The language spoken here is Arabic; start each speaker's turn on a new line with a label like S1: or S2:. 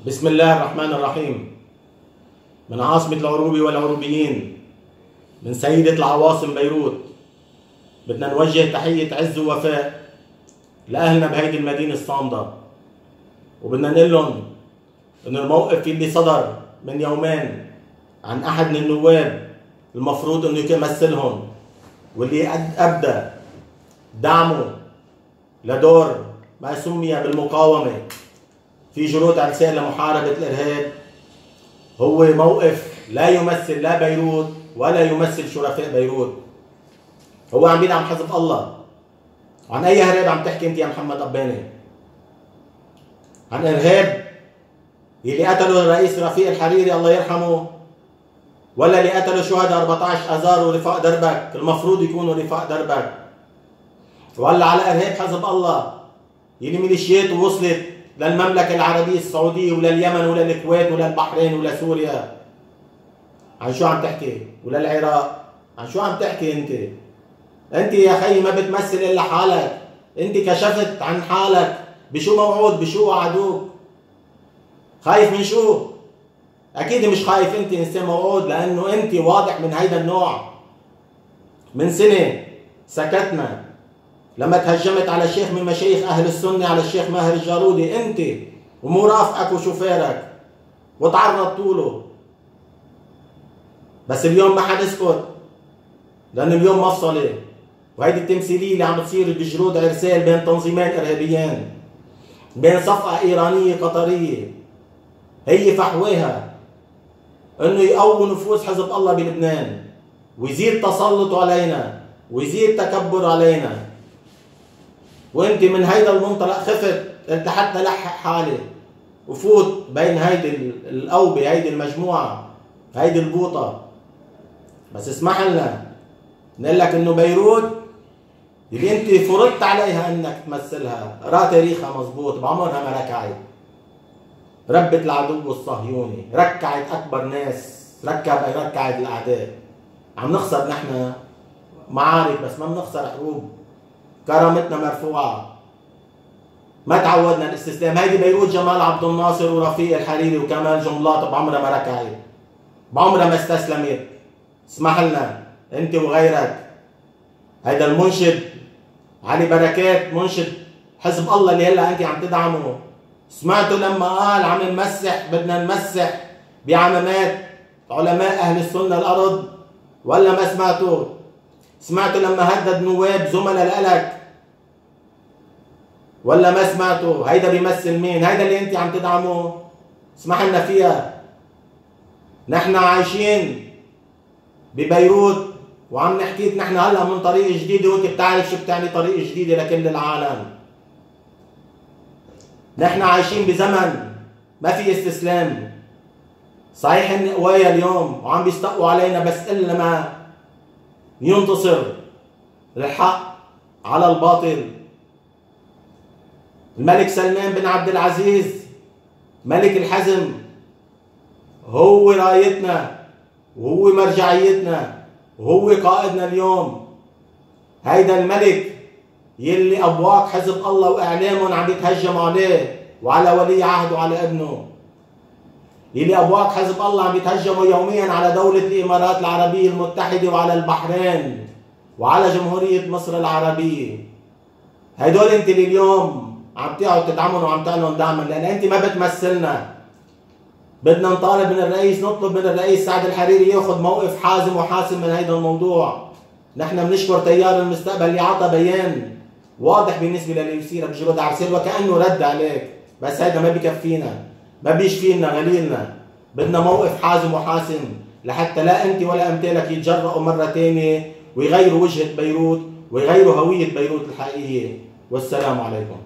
S1: بسم الله الرحمن الرحيم. من عاصمة العروبة والعروبيين، من سيدة العواصم بيروت، بدنا نوجه تحية عز ووفاء لأهلنا بهيدي المدينة الصامدة، وبدنا نقول لهم إنه الموقف اللي صدر من يومين عن أحد من النواب المفروض إنه يمثلهم واللي أبدى دعمه لدور ما سمي بالمقاومة في جنود عرسان لمحاربة الإرهاب هو موقف لا يمثل لا بيروت ولا يمثل شرفاء بيروت. هو عم يدعم حزب الله. عن أي إرهاب عم تحكي أنت يا محمد أباني؟ عن إرهاب اللي قتلوا الرئيس رفيق الحريري الله يرحمه، ولا اللي قتلوا شهداء 14 آذار ورفاق دربك المفروض يكونوا رفاق دربك، ولا على إرهاب حزب الله اللي ميليشياته وصلت للمملكة العربية السعودية ولليمن وللكويت وللبحرين ولسوريا؟ عن شو عم تحكي؟ وللعراق؟ عن شو عم تحكي انت؟ انت يا خي ما بتمثل الا حالك، انت كشفت عن حالك بشو موعود؟ بشو وعدوك؟ خايف من شو؟ اكيد مش خايف انت انسان موعود، لانه انت واضح من هيدا النوع. من سنة سكتنا لما تهجمت على شيخ من مشايخ أهل السنة، على الشيخ ماهر الجارودي، أنت ومرافقك وشوفيرك وتعرضتوا له. بس اليوم ما حنسكت، لأن اليوم مفصلة، وهيدي التمثيلية اللي عم تصير بجرود عرسال بين تنظيمين إرهابيين، بين صفقة إيرانية قطرية هي فحواها إنه يقووا نفوذ حزب الله بلبنان ويزيد تسلطه علينا ويزيد تكبر علينا. وانت من هيدا المنطلق خفت قلت حتى لحق حالي وفوت بين هيدي القوبة، هيدي المجموعة، هيدي البوطة. بس اسمح لنا نقول لك انه بيروت اللي انت فرضت عليها انك تمثلها رأى تاريخها مزبوط، بعمرها ما ركعت. ربت العدو الصهيوني، ركعت اكبر ناس، ركعت الاعداء. عم نخسر نحن معارك بس ما بنخسر حروب. كرامتنا مرفوعة، ما تعودنا الاستسلام. هيدي بيروت جمال عبد الناصر ورفيق الحريري وكمال جملاط بعمرها ما ركعت، بعمرها ما استسلمت. اسمح لنا انت وغيرك. هيدا المنشد علي بركات، منشد حزب الله اللي هلا انت عم تدعمه، سمعتوا لما قال عم نمسح، بدنا نمسح بعمامات علماء اهل السنه الارض، ولا ما سمعتوا؟ سمعتوا لما هدد نواب زملاء لك، ولا ما سمعتوا؟ هيدا بيمثل مين؟ هيدا اللي انت عم تدعمه؟ اسمح لنا فيها. نحن عايشين ببيروت وعم نحكيك نحن هلا من طريق جديده، وانت بتعرف شو بتعني طريق جديده لكل العالم. نحن عايشين بزمن ما في استسلام. صحيح ان قوايا اليوم وعم بيستقوا علينا، بس الا ما ينتصر الحق على الباطل. الملك سلمان بن عبد العزيز ملك الحزم هو رايتنا وهو مرجعيتنا وهو قائدنا اليوم. هيدا الملك يلي ابواق حزب الله واعلامهم عم يتهجموا عليه وعلى ولي عهده وعلى ابنه، يلي ابواق حزب الله عم يتهجموا يوميا على دولة الامارات العربية المتحدة وعلى البحرين وعلى جمهورية مصر العربية. هدول انت اللي اليوم عم تقعد تدعمهم وعم تعلن دعما، لان انت ما بتمثلنا. بدنا نطالب من الرئيس، نطلب من الرئيس سعد الحريري ياخذ موقف حازم وحاسم من هيدا الموضوع. نحن بنشكر تيار المستقبل اللي عطى بيان واضح بالنسبة للي يصير بجرود عرسال وكأنه رد عليك، بس هيدا ما بكفينا، ما بيشفينا غليلنا. بدنا موقف حازم وحاسم لحتى لا انت ولا امثالك يتجرأوا مرة ثانية ويغيروا وجهة بيروت ويغيروا هوية بيروت الحقيقية. والسلام عليكم.